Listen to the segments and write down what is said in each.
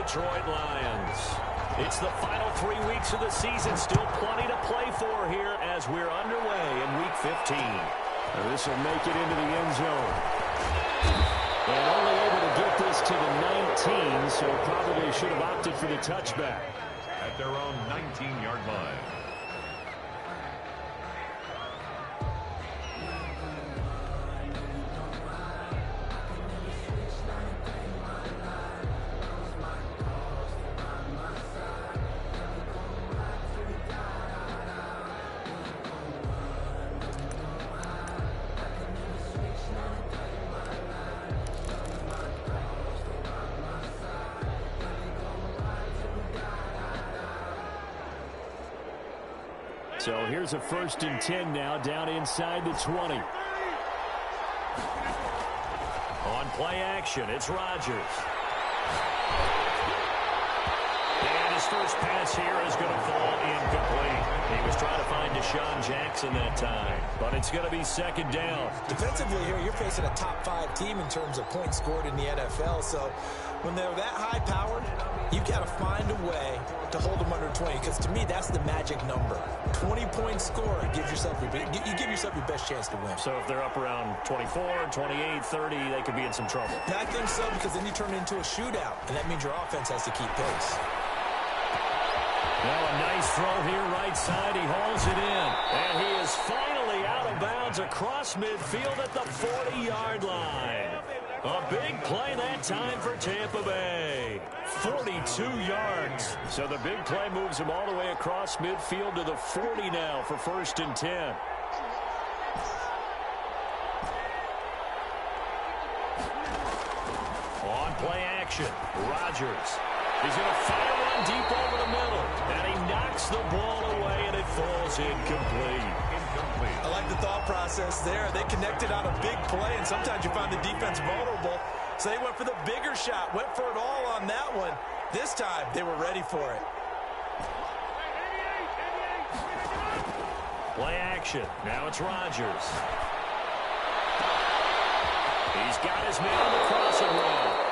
Detroit Lions. It's the final 3 weeks of the season. Still plenty to play for here as we're underway in Week 15. This will make it into the end zone. And only able to get this to the 19, so probably should have opted for the touchback. At their own 19-yard line. So here's a 1st and 10 now, down inside the 20. On play action, it's Rodgers. And his first pass here is going to fall incomplete. He was trying to find Deshaun Jackson that time, but it's going to be 2nd down. Defensively here, you're facing a top 5 team in terms of points scored in the NFL, so when they're that high-powered, you've got to find a way to hold them under 20, because to me, that's the magic number. 20-point score, you give yourself your best chance to win. So if they're up around 24, 28, 30, they could be in some trouble. Yeah, I think so, because then you turn it into a shootout, and that means your offense has to keep pace. Now a nice throw here, right side. He hauls it in. And he is finally out of bounds across midfield at the 40-yard line. A big play that time for Tampa Bay. 42 yards. So the big play moves him all the way across midfield to the 40 now for 1st and 10. On play action, Rodgers. He's going to fire one deep over the middle. And he knocks the ball away, and it falls incomplete. I like the thought process there. They connected on a big play, and sometimes you find the defense vulnerable. So they went for the bigger shot, went for it all on that one. This time, they were ready for it. Play action. Now it's Rodgers. He's got his man on the crossing route.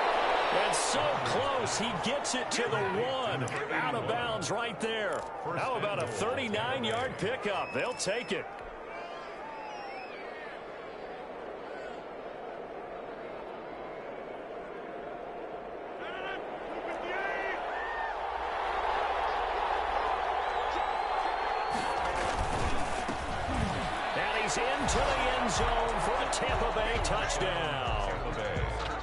And so close, he gets it to the 1. Out of bounds right there. How about a 39-yard pickup? They'll take it. And he's into the end zone for a Tampa Bay touchdown.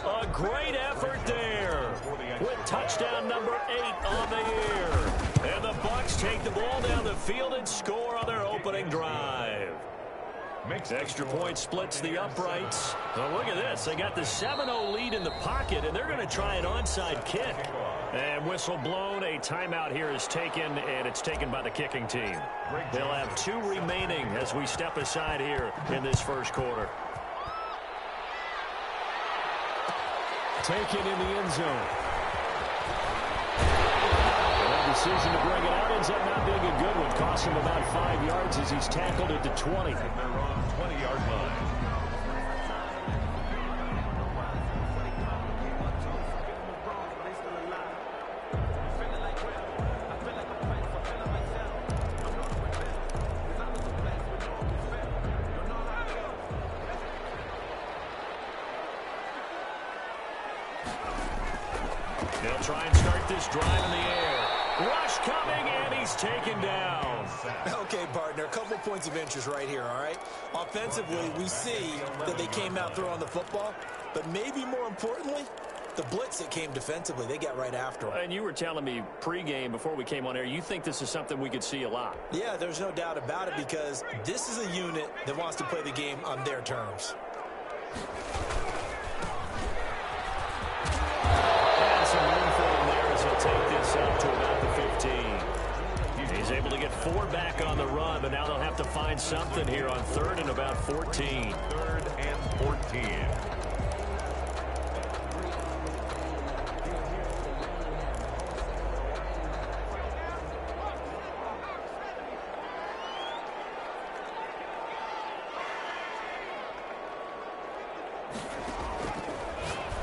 A great effort there with touchdown number 8 on the year. And the Bucs take the ball down the field and score on their opening drive. Extra point splits the uprights. Oh, look at this. They got the 7-0 lead in the pocket, and they're going to try an onside kick. And whistle blown. A timeout here is taken, and it's taken by the kicking team. They'll have 2 remaining as we step aside here in this first quarter. Taken in the end zone. And decision to bring it out ends up not being a good one. Cost him about 5 yards as he's tackled at the 20. They're on 20-yard line. They'll try and start this drive in the air. Rush coming, and he's taken down. Okay, partner, a couple points of interest right here, all right? Offensively, we see that they came out throwing the football, but maybe more importantly, the blitz that came defensively, they got right after him. And you were telling me pregame before we came on air, you think this is something we could see a lot. Yeah, there's no doubt about it, because this is a unit that wants to play the game on their terms. And some room for him there as he'll take this up to about the 15. He's able to get 4 back on the run, but now they'll have to find something here on 3rd and about 14. 3rd and 14.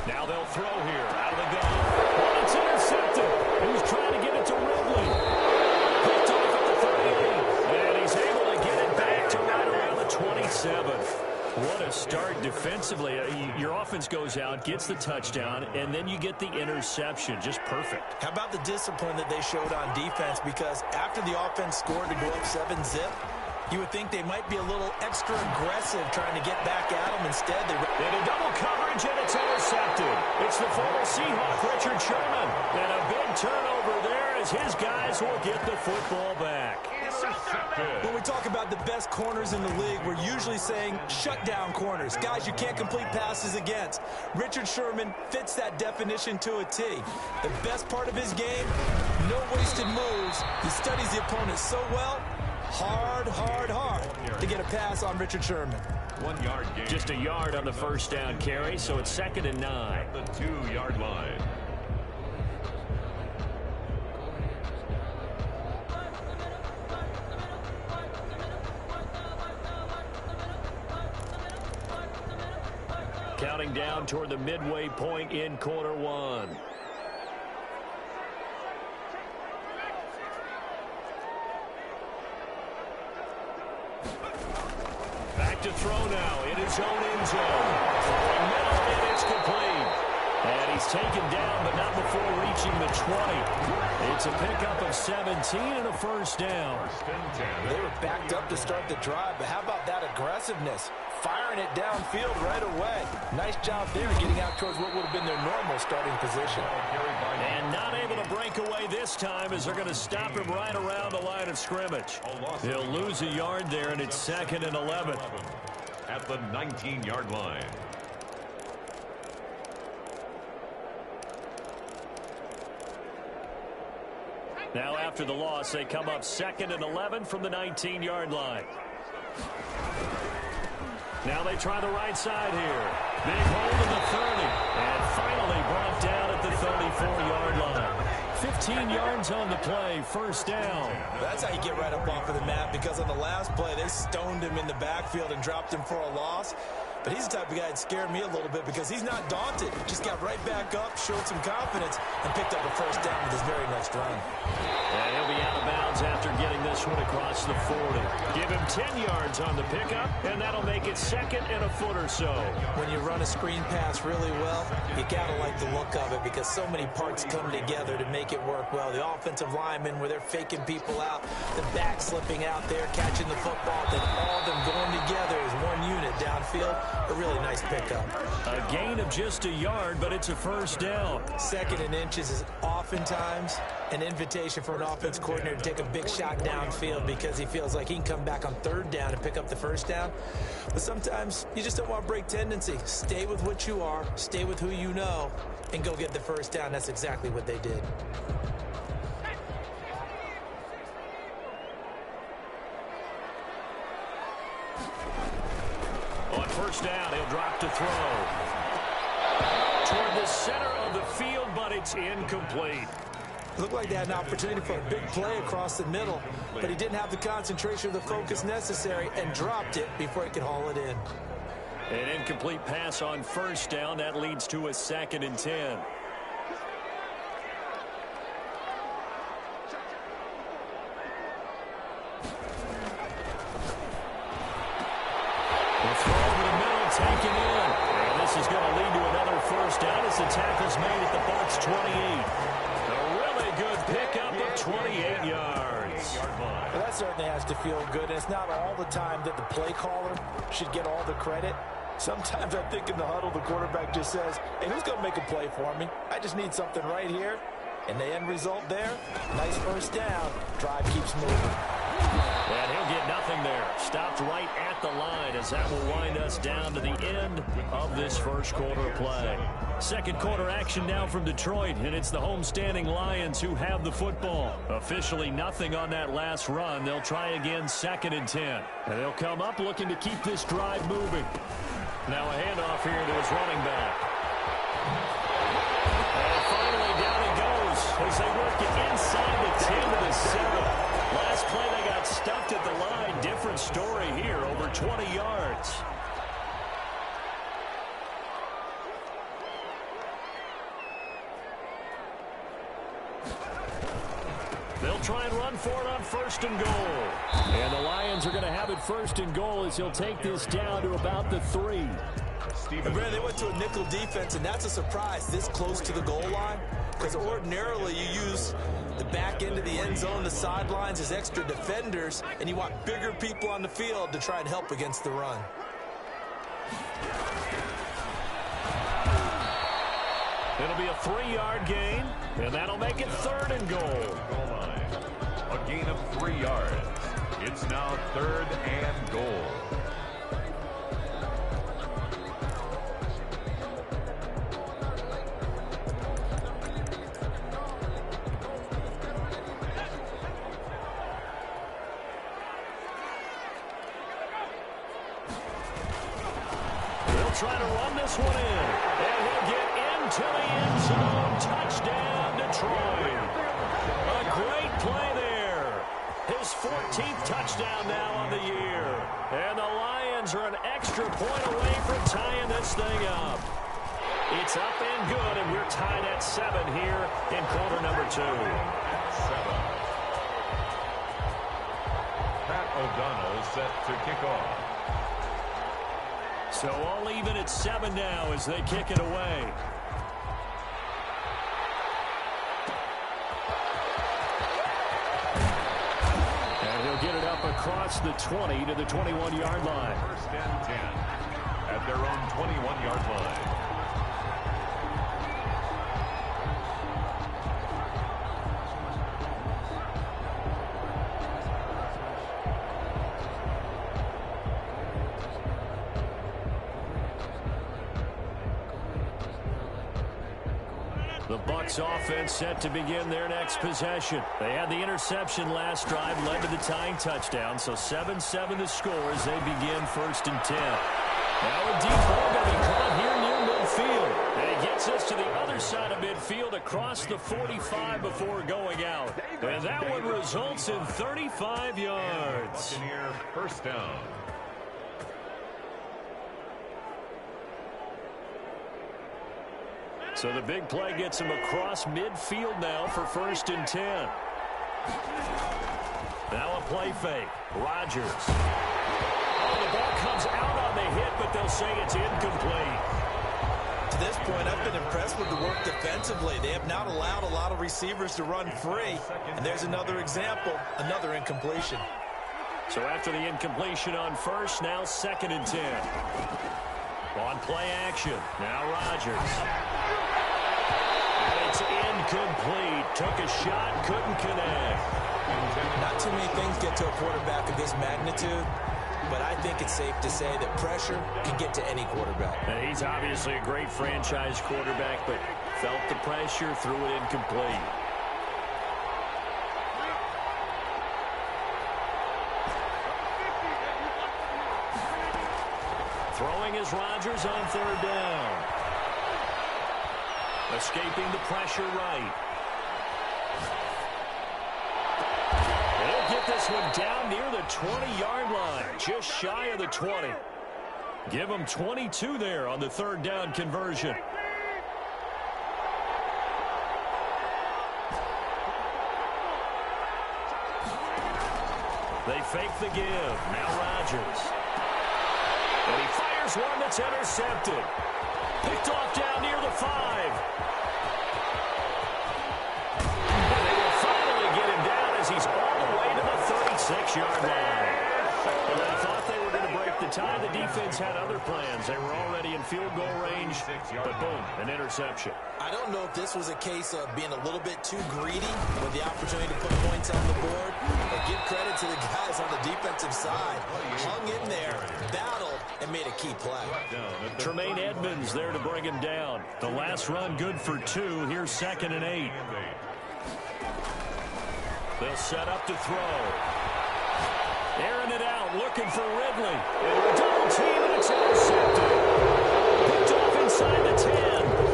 Now they'll throw here out of the gun. Well, it's intercepted. offensively, your offense goes out, gets the touchdown, and then you get the interception. Just perfect. How about the discipline that they showed on defense? Because after the offense scored to go up 7-zip, you would think they might be a little extra aggressive trying to get back at them. Instead, they into double coverage, and it's intercepted. It's the former Seahawk, Richard Sherman. And a big turnover there as his guys will get the football back. When we talk about the best corners in the league, we're usually saying shutdown corners, guys you can't complete passes against. Richard Sherman fits that definition to a T. The best part of his game, no wasted moves. He studies the opponent so well, hard to get a pass on Richard Sherman. 1 yard gain. Just a yard on the first down carry, so it's 2nd and 9. The 2-yard line. Counting down toward the midway point in quarter 1. Back to throw now in his own end zone. Throwing middle, and it's complete. And he's taken down, but not before reaching the 20. It's a pickup of 17 and a first down. They were backed up to start the drive, but how about that aggressiveness? Firing it downfield right away. Nice job there getting out towards what would have been their normal starting position. And not able to break away this time as they're going to stop him right around the line of scrimmage. He'll lose a yard there, and it's 2nd and 11. At the 19-yard line. Now after the loss, they come up 2nd and 11 from the 19-yard line. Now they try the right side here. Big hold in the 30. And finally brought down at the 34-yard line. 15 yards on the play, first down. That's how you get right up off of the mat, because on the last play, they stoned him in the backfield and dropped him for a loss. But he's the type of guy that scared me a little bit because he's not daunted. Just got right back up, showed some confidence, and picked up a first down with his very next run. And he'll be out of bounds after getting this one across the 40. Give him 10 yards on the pickup, and that'll make it 2nd and a foot or so. When you run a screen pass really well, you got to like the look of it because so many parts come together to make it work well. The offensive linemen, where they're faking people out, the back slipping out there, catching the football, then all of them going together as one unit downfield. A really nice pickup. A gain of just a yard, but it's a first down. 2nd and inches is oftentimes an invitation for an offense coordinator to take a big shot downfield because he feels like he can come back on 3rd down and pick up the first down. But sometimes you just don't want to break tendency. Stay with what you are, stay with who you know, and go get the first down. That's exactly what they did. On first down, he'll drop to throw. Toward the center of the field, but it's incomplete. It looked like they had an opportunity for a big play across the middle, but he didn't have the concentration or the focus necessary and dropped it before he could haul it in. An incomplete pass on first down. That leads to a 2nd and 10. Taken in. And this is going to lead to another first down as the tackle's made at the Bucs 28. A really good pickup of 28 yards. Well, that certainly has to feel good. And it's not all the time that the play caller should get all the credit. Sometimes I think in the huddle, the quarterback just says, hey, who's going to make a play for me? I just need something right here. And the end result there, nice first down. Drive keeps moving. And he'll get nothing there. Stopped right at the line as that will wind us down to the end of this first quarter play. Second quarter action now from Detroit, and it's the homestanding Lions who have the football. Officially nothing on that last run. They'll try again 2nd and 10. And they'll come up looking to keep this drive moving. Now a handoff here to his running back. And finally down it goes as they work it inside the 10 to the 7. Last play they got stuffed at the line. Different story here, over 20 yards. They'll try and run for it on 1st and goal. And the Lions are going to have it 1st and goal as he'll take this down to about the 3. And Brad, they went to a nickel defense, and that's a surprise this close to the goal line, because ordinarily you use the back end of the end zone, the sidelines as extra defenders, and you want bigger people on the field to try and help against the run. It'll be a 3-yard gain, and that'll make it 3rd and goal. A gain of 3 yards. It's now 3rd and goal. Trying to run this one in, and he'll get into the end zone. Touchdown, Detroit. A great play there. His 14th touchdown now on the year. And the Lions are an extra point away from tying this thing up. It's up and good, and we're tied at 7 here in quarter number 2. 7. Pat O'Donnell set to kick off. So all even at 7 now as they kick it away. And he'll get it up across the 20 to the 21-yard line. 1st and 10 at their own 21-yard line. The Bucs offense set to begin their next possession. They had the interception last drive, led to the tying touchdown, so 7-7 the score as they begin 1st and 10. Now a deep ball going to be caught here near midfield. And he gets us to the other side of midfield across the 45 before going out. And that one results in 35 yards. Buccaneer 1st down. So the big play gets him across midfield now for 1st and 10. Now a play fake. Rodgers. Oh, the ball comes out on the hit, but they'll say it's incomplete. To this point, I've been impressed with the work defensively. They have not allowed a lot of receivers to run free. And there's another example, another incompletion. So after the incompletion on 1st, now 2nd and 10. On play action. Now Rodgers. It's incomplete. Took a shot, couldn't connect. Not too many things get to a quarterback of this magnitude, but I think it's safe to say that pressure can get to any quarterback. And he's obviously a great franchise quarterback, but felt the pressure, threw it incomplete. Throwing is Rodgers on 3rd down. Escaping the pressure right. He'll get this one down near the 20-yard line, just shy of the 20. Give him 22 there on the 3rd down conversion. They fake the give. Now Rodgers. And he fires one that's intercepted. Picked off down near the 5. And they will finally get him down as he's all the way to the 36-yard line. Well, I thought they were going to break the tie. The defense had other plans. They were already in field goal range, but boom, an interception. I don't know if this was a case of being a little bit too greedy with the opportunity to put points on the board, or give credit to the guys on the defensive side. Hung in there, battled, and made a key play. Tremaine Edmonds there to bring him down. The last run good for 2. Here's 2nd and 8. They'll set up to throw. Airing it out, looking for Ridley. And a double team, and it's intercepted. Picked off inside the 10.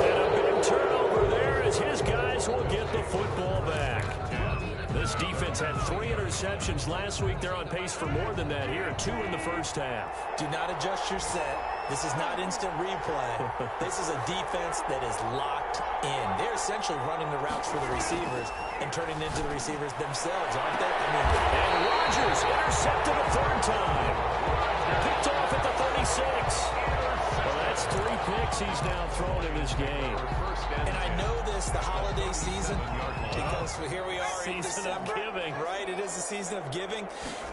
And a big turnover there as his guys will get the football back. This defense had 3 interceptions last week. They're on pace for more than that here. 2 in the first half. Do not adjust your set This is not instant replay. This is a defense that is locked in. They're essentially running the routes for the receivers and turning into the receivers themselves, aren't they? And Rodgers intercepted a third time. Picked off at the 36. Well, that's 3 picks he's now thrown in this game. And I know this, the holiday season, because here we are in December. December. Of giving. Right, it is the season of giving.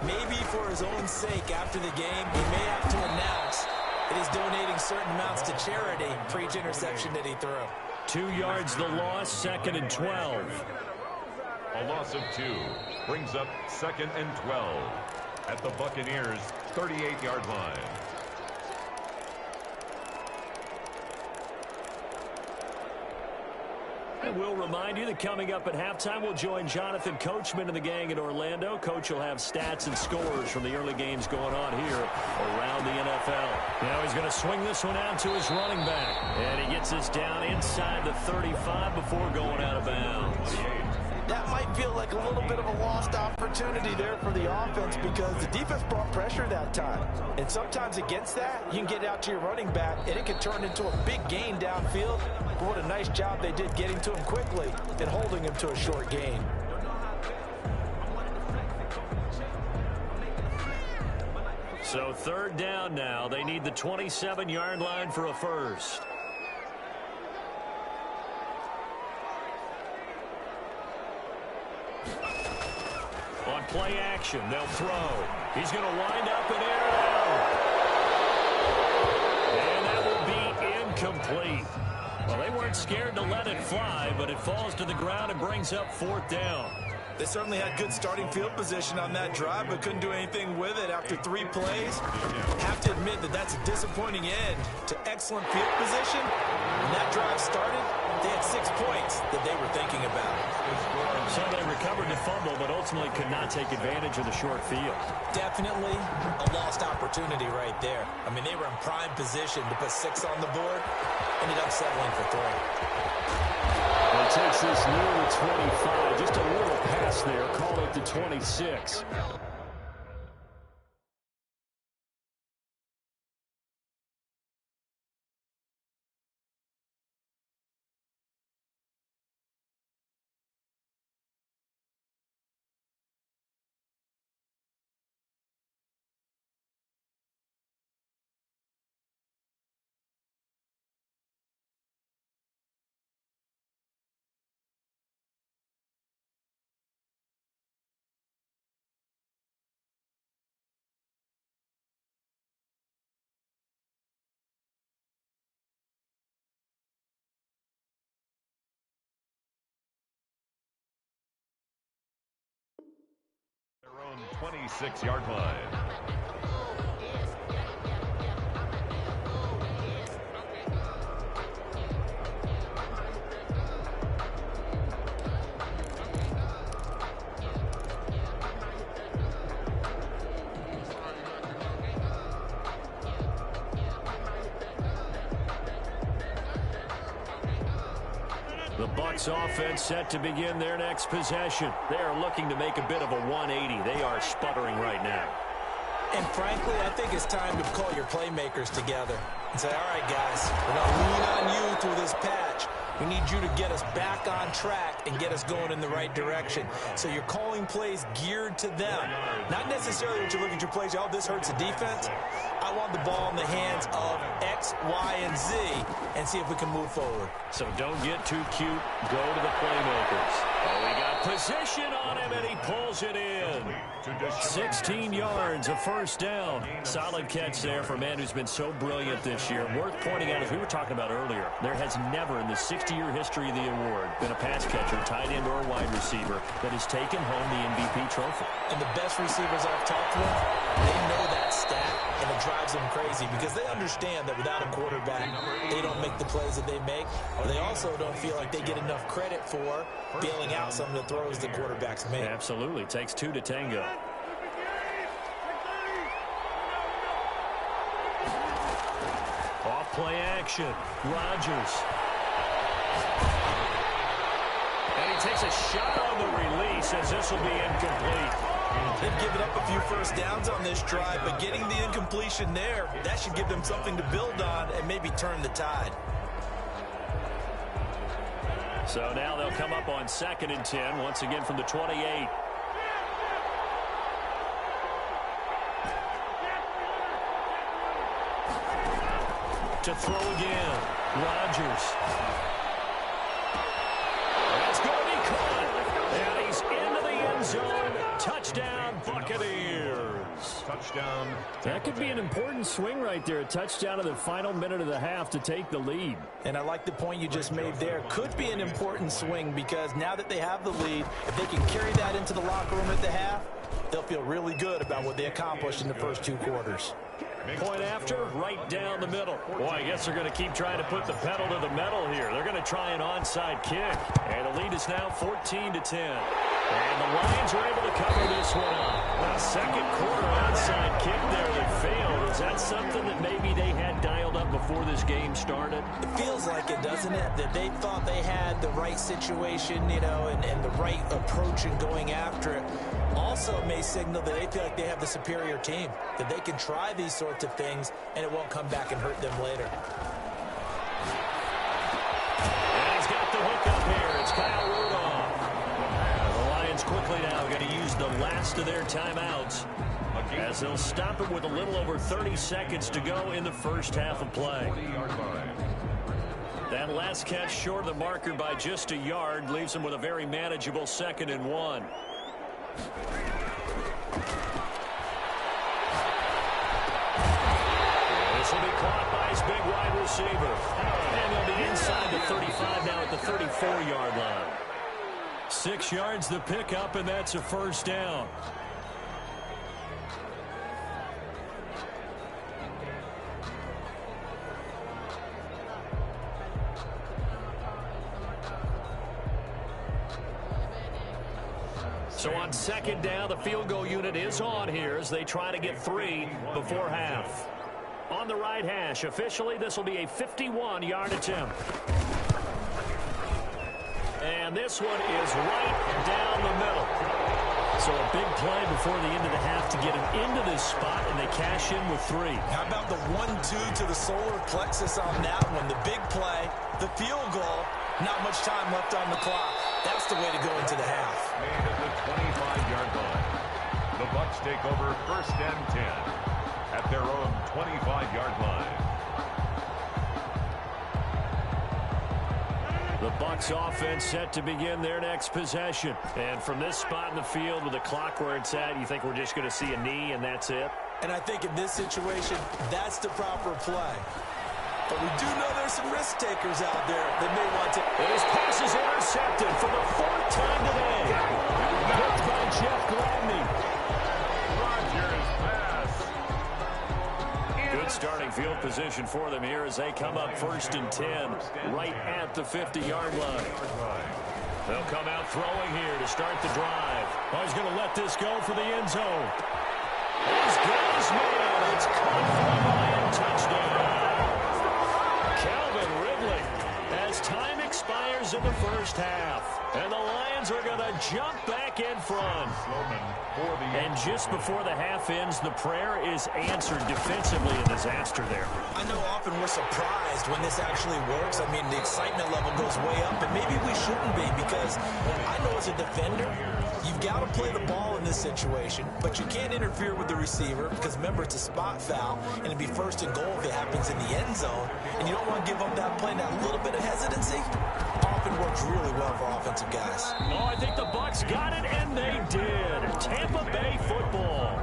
Maybe for his own sake after the game, he may have to announce that he's donating certain amounts to charity for each interception that he threw. 2 yards the loss, 2nd and 12. A loss of 2 brings up 2nd and 12 at the Buccaneers' 38-yard line. And we'll remind you that coming up at halftime, we'll join Jonathan Coachman and the gang in Orlando. Coach will have stats and scores from the early games going on here around the NFL. Now he's going to swing this one out to his running back. And he gets this down inside the 35 before going out of bounds. That might feel like a little bit of a lost opportunity there for the offense because the defense brought pressure that time. And sometimes against that, you can get out to your running back, and it can turn into a big gain downfield. But what a nice job they did getting to him quickly and holding him to a short gain. So 3rd down now. They need the 27-yard line for a first. On play action, they'll throw. He's going to wind up and air it out. And that will be incomplete. Well, they weren't scared to let it fly, but it falls to the ground and brings up 4th down. They certainly had good starting field position on that drive, but couldn't do anything with it after 3 plays. Have to admit that that's a disappointing end to excellent field position. When that drive started, they had 6 points that they were thinking about. So they recovered the fumble, but ultimately could not take advantage of the short field. Definitely a lost opportunity right there. I mean, they were in prime position to put 6 on the board, ended up settling for 3. Well, it takes this near the 25. Just a little pass there. Call it the 26. Their own 26-yard line. The Bucs offense set to begin their next possession. They are looking to make a bit of a 180. They are sputtering right now. And frankly, I think it's time to call your playmakers together and say, all right, guys, we're going to lean on you through this patch. We need you to get us back on track and get us going in the right direction. So you're calling plays geared to them. Not necessarily what you look at your plays, oh, this hurts the defense. I want the ball in the hands of X, Y, and Z and see if we can move forward. So don't get too cute. Go to the playmakers. Oh, he got position on him, and he pulls it in. 16 yards, a first down. Solid catch there for a man who's been so brilliant this year. Worth pointing out, as we were talking about earlier, there has never in the 60-year history of the award been a pass catcher, tight end, or wide receiver that has taken home the MVP trophy. And the best receivers I've talked with, they know that stat, and it drives them crazy because they understand that without a quarterback, they don't make the plays that they make, or they also don't feel like they get enough credit for bailing out some of the throws the quarterbacks make. Absolutely. Takes 2 to tango. Off play action. Rodgers. And he takes a shot on the release as this will be incomplete. They've given up a few first downs on this drive, but getting the incompletion there, that should give them something to build on and maybe turn the tide. So now they'll come up on 2nd and 10, once again from the 28. To throw again, Rodgers. That's going to be caught. And he's into the end zone. Touchdown, Buccaneers. Touchdown. That could be an important swing right there. A touchdown in the final minute of the half to take the lead. And I like the point you just made there. Could be an important swing because now that they have the lead, if they can carry that into the locker room at the half, they'll feel really good about what they accomplished in the first 2 quarters. Point after, right down the middle. Boy, I guess they're going to keep trying to put the pedal to the metal here. They're going to try an onside kick. And the lead is now 14-10. And the Lions are able to cover this one up. A second quarter onside kick there that failed. Is that something that maybe they had dialed up before this game started? It feels like it, doesn't it? That they thought they had the right situation, you know, and the right approach in going after it. Also may signal that they feel like they have the superior team, that they can try these sorts of things and it won't come back and hurt them later. And he's got the hook up here. It's Kyle Rudolph. The Lions quickly now going to use the last of their timeouts as they'll stop it with a little over 30 seconds to go in the first half of play. That last catch short of the marker by just a yard leaves them with a very manageable 2nd and 1. This will be caught by his big wide receiver. And they'll be inside the 35 now at the 34-yard line. 6 yards the pickup, and that's a first down. So on 2nd down, the field goal unit is on here as they try to get 3 before half. On the right hash, officially, this will be a 51-yard attempt. And this one is right down the middle. So a big play before the end of the half to get him into this spot, and they cash in with 3. How about the 1-2 to the solar plexus on that one? The big play, the field goal, not much time left on the clock. That's the way to go into the half. Made at the 25-yard line. The Bucs take over 1st and 10 at their own 25-yard line. The Bucs offense set to begin their next possession. And from this spot in the field with the clock where it's at, you think we're just going to see a knee and that's it? And I think in this situation, that's the proper play. But we do know there's some risk takers out there that may want to. His pass is intercepted for the 4th time today. Picked by Jeff Gladney. Rodgers pass. Good starting field position for them here as they come up 1st and 10 right at the 50-yard line. They'll come out throwing here to start the drive. Oh, he's going to let this go for the end zone. He's got his man. It's caught for a Lion touchdown. Calvin Ridley as time expires in the first half. And the Lions are going to jump back in front. And just before the half ends, the prayer is answered defensively. A disaster there. I know often we're surprised when this actually works. I mean, the excitement level goes way up, but maybe we shouldn't be because I know as a defender, you've got to play the ball in this situation, but you can't interfere with the receiver because, remember, it's a spot foul, and it'd be 1st and goal if it happens in the end zone, and you don't want to give up that play. That little bit of hesitancy often works really well for offensive guys. Oh, I think the Bucs got it, and they did. Tampa Bay football.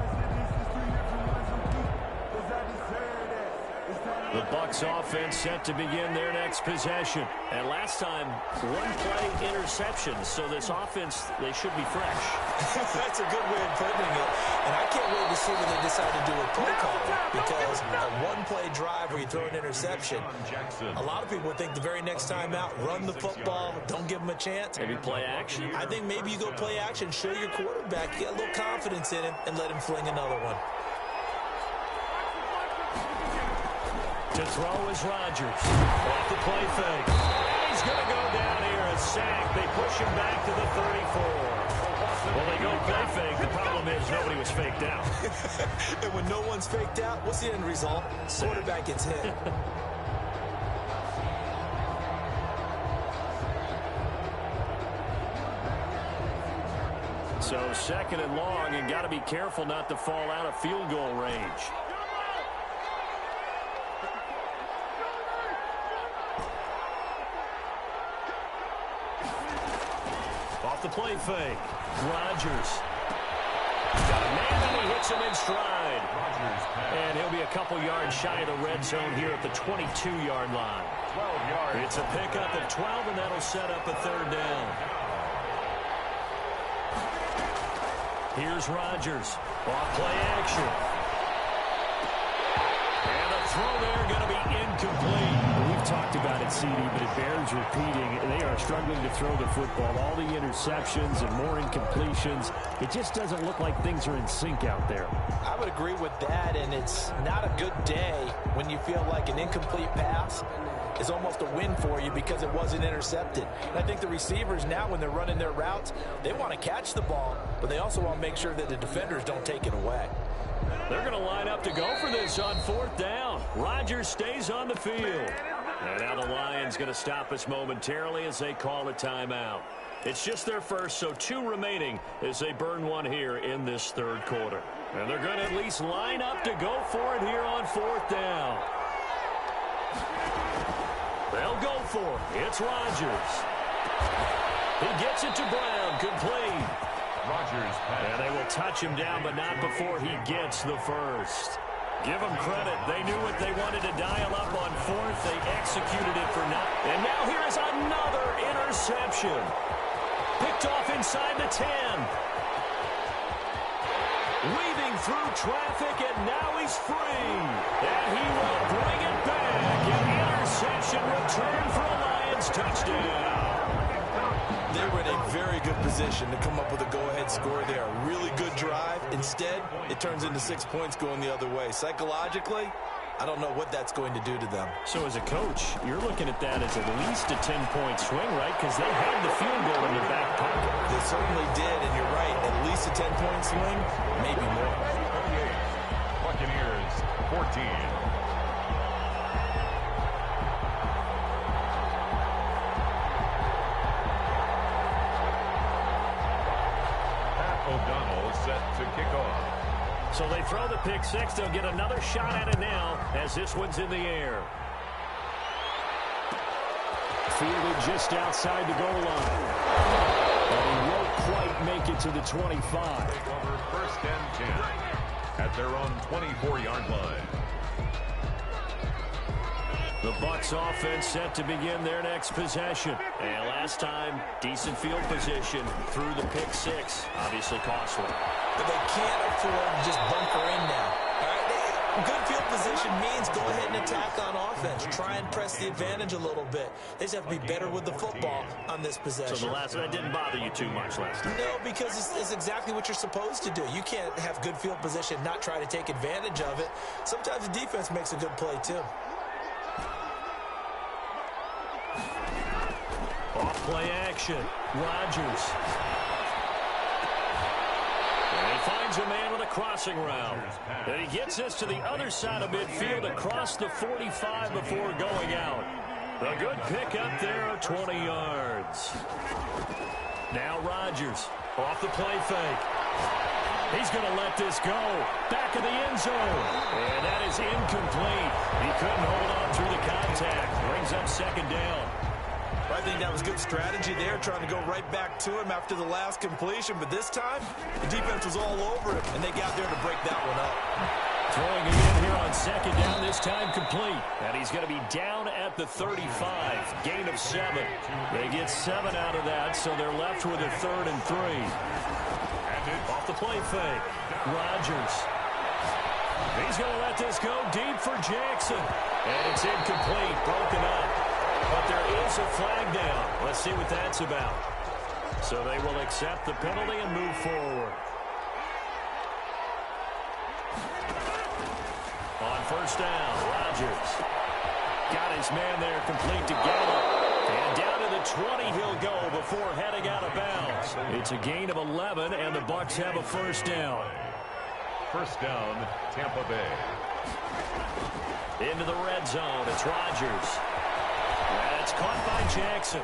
The Bucs offense set to begin their next possession. And last time, 1-play interceptions. So this offense, they should be fresh. That's a good way of putting it. And I can't wait to see what they decide to do with play calling. Because a 1-play drive where you throw an interception, a lot of people would think the very next time out, run the football, don't give them a chance. Maybe play action. I think maybe you go play action, show your quarterback, get a little confidence in him, and let him fling another one. To throw is Rodgers. Off the play fake. And he's going to go down here. A sack. They push him back to the 34. Well, they go play fake. The problem is nobody was faked out. And when no one's faked out, what's the end result? Quarterback gets hit. So second and long, and got to be careful not to fall out of field goal range. Off the play fake. Rodgers. Got a man, and he hits him in stride. And he'll be a couple yards shy of the red zone here at the 22-yard line. 12 yards. It's a pickup of 12, and that'll set up a third down. Here's Rodgers. Off play action. And the throw there going to be incomplete. We've talked about it, CD, but it bears repeating. They are struggling to throw the football. All the interceptions and more incompletions. It just doesn't look like things are in sync out there. I would agree with that, and it's not a good day when you feel like an incomplete pass is almost a win for you because it wasn't intercepted. And I think the receivers now, when they're running their routes, they want to catch the ball, but they also want to make sure that the defenders don't take it away. They're going to line up to go for this on fourth down. Rodgers stays on the field. And now the Lions going to stop us momentarily as they call a timeout. It's just their first, so 2 remaining as they burn one here in this third quarter. And they're going to at least line up to go for it here on fourth down. They'll go for it. It's Rodgers. He gets it to Brown. Complete. Rodgers. And they will touch him down, but not before he gets the first. Give them credit. They knew what they wanted to dial up on fourth. They executed it for now. And now here is another interception. Picked off inside the 10. Weaving through traffic, and now he's free. And he will bring it back. An interception return for a Lions touchdown. They were in a very good position to come up with a go-ahead score there. A really good drive. Instead, it turns into 6 points going the other way. Psychologically, I don't know what that's going to do to them. So as a coach, you're looking at that as at least a 10-point swing, right? Because they had the field goal in their back pocket. They certainly did, and you're right. At least a 10-point swing, maybe more. 38. Buccaneers, 14. O'Donnell set to kick off. So they throw the pick six. They'll get another shot at it now as this one's in the air. Fielded just outside the goal line. And he won't quite make it to the 25. Take over first and 10 at their own 24-yard line. The Bucs offense set to begin their next possession. And last time, decent field position through the pick six. Obviously costly. But they can't afford to just bunker in now. All right? Good field position means go ahead and attack on offense. Try and press the advantage a little bit. They just have to be better with the football on this possession. So the last that didn't bother you too much last time? No, because it's exactly what you're supposed to do. You can't have good field position, not try to take advantage of it. Sometimes the defense makes a good play, too. Off play action. Rodgers. And he finds a man with a crossing route. And he gets this to the other side of midfield across the 45 before going out. A good pick up there, 20 yards. Now Rodgers off the play fake. He's going to let this go. Back of the end zone. And that is incomplete. He couldn't hold on through the contact. Brings up second down. I think that was good strategy there, trying to go right back to him after the last completion. But this time, the defense was all over him, and they got there to break that one up. Throwing it in here on second down, this time complete. And he's going to be down at the 35. Gain of 7. They get 7 out of that, so they're left with a 3rd and 3. Off the play fake. Rodgers. He's going to let this go deep for Jackson. And it's incomplete, broken up. But there is a flag down. Let's see what that's about. So they will accept the penalty and move forward. On first down, Rodgers got his man there complete to Gallup. And down to the 20 he'll go before heading out of bounds. It's a gain of 11, and the Bucs have a first down. First down, Tampa Bay. Into the red zone. It's Rodgers. That's caught by Jackson.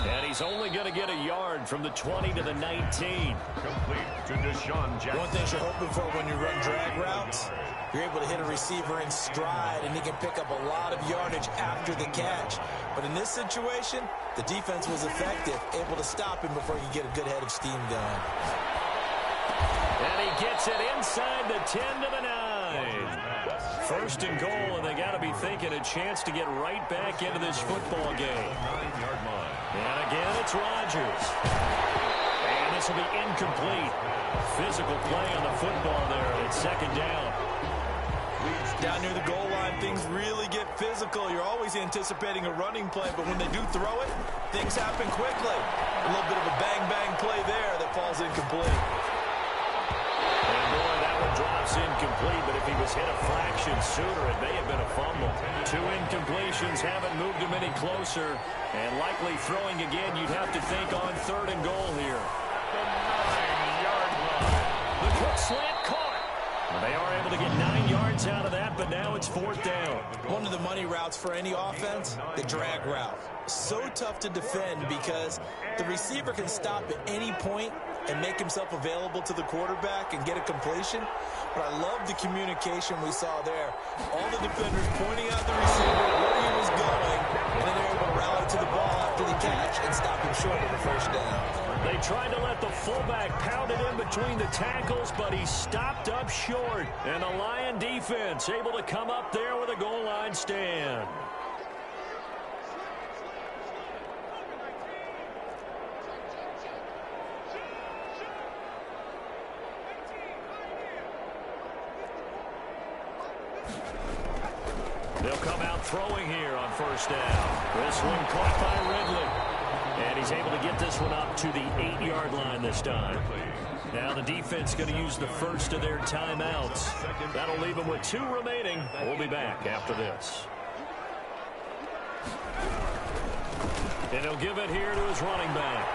And he's only going to get a yard from the 20 to the 19. Complete to Deshaun Jackson. One thing you're hoping for when you run drag routes, you're able to hit a receiver in stride, and he can pick up a lot of yardage after the catch. But in this situation, the defense was effective, able to stop him before he could get a good head of steam going. And he gets it inside the 10 to the 9. First and goal, and they got to be thinking a chance to get right back into this football game. 9-yard line. And again, it's Rodgers. And this will be incomplete. Physical play on the football there. It's second down. Down near the goal line, things really get physical. You're always anticipating a running play, but when they do throw it, things happen quickly. A little bit of a bang-bang play there that falls incomplete. And boy, that one drops incomplete, but if he was hit a fraction sooner, it may have been a fumble. 2 incompletions haven't moved him any closer, and likely throwing again, you'd have to think on third and goal here. The 9-yard line. The quick slant caught. They are able to get 9 yards out of that, but now it's fourth down. One of the money routes for any offense, the drag route. So tough to defend because the receiver can stop at any point and make himself available to the quarterback and get a completion. But I love the communication we saw there. All the defenders pointing out the receiver, where he was going, and then they're able to rally to the ball after the catch and stop him short of the first down. They tried to let the fullback pound it in between the tackles, but he stopped up short. And the Lion defense able to come up there with a goal line stand. They'll come out throwing here on first down. This one caught by Ridley. And he's able to get this one up to the 8-yard line this time. Now the defense going to use the first of their timeouts. That'll leave them with 2 remaining. We'll be back after this. And he'll give it here to his running back.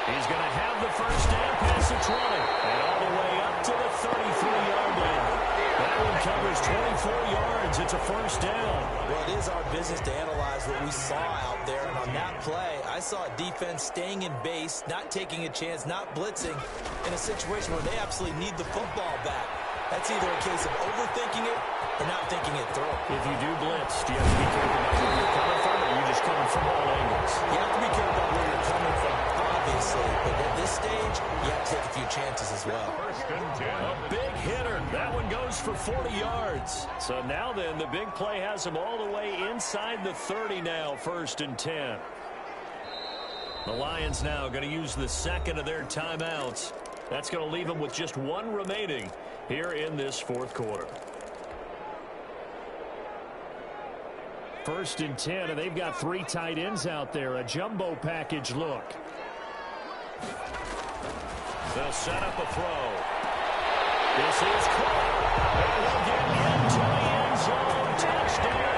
He's going to have the first down past the 20. And all the way up to the 33-yard line. That one covers 24 yards. It's a first down. Well, it is our business to analyze what we saw out there. And on that play, I saw a defense staying in base, not taking a chance, not blitzing in a situation where they absolutely need the football back. That's either a case of overthinking it or not thinking it through. If you do blitz, do you have to be careful about where you're coming from, or are you just coming from all angles? You have to be careful about where you're coming from, obviously. But at this stage, you have to take a few chances as well. First and 10. A big hitter. That one goes for 40 yards. So now then, the big play has him all the way inside the 30 now, first and 10. The Lions now going to use the second of their timeouts. That's going to leave them with just 1 remaining here in this fourth quarter. First and 10, and they've got 3 tight ends out there. A jumbo package look. They'll set up a throw. This is caught. And we'll get into the end zone. Touchdown.